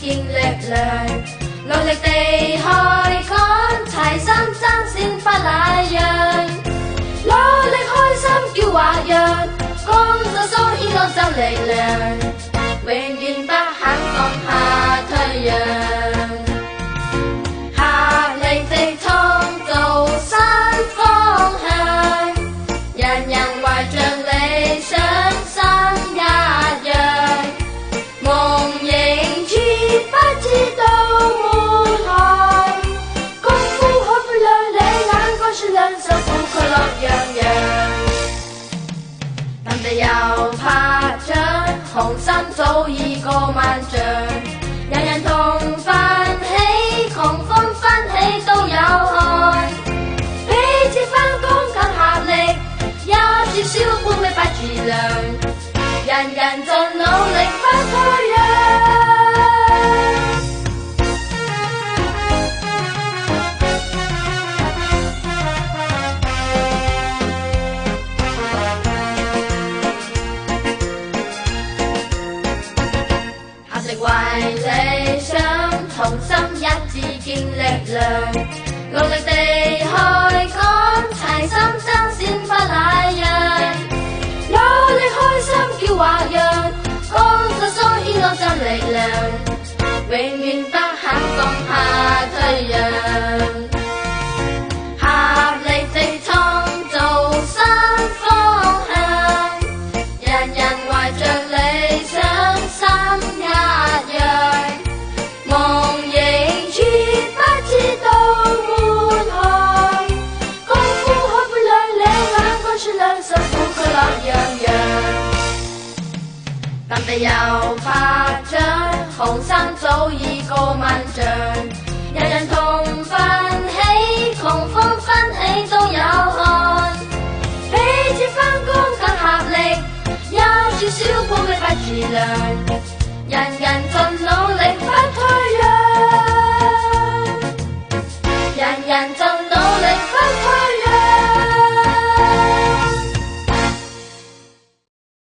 見力量，努力地開墾，齊心爭先發那樣，努力開心叫華揚，工作所以我就力量，永遠不肯放下退讓，合力地創造新方向，人人懷着理想心一樣，夢影絕不知道滿海，功夫可不亮，你眼光是兩手苦快樂洋洋，但地又拍掌，雄心早已過萬丈，人人同奮起，狂風翻起都有汗，彼此翻工更合力，一至少半米不自量，人人盡努力不退讓。合力為理想，同心一致見力量，努力地開墾，齊心爭先發那樣，努力開心叫華揚，工作所以我盡力量，永遠不肯放下退讓，合力地創造新方向，人人懷着理想心一樣，夢影絕不知道滿海，功夫可不亮，你眼光是兩手苦快樂洋洋，但地又拍掌，雄心早已過萬丈，人人同奮起，狂風翻起都有汗，彼此翻工更合力，一至少半米不自量。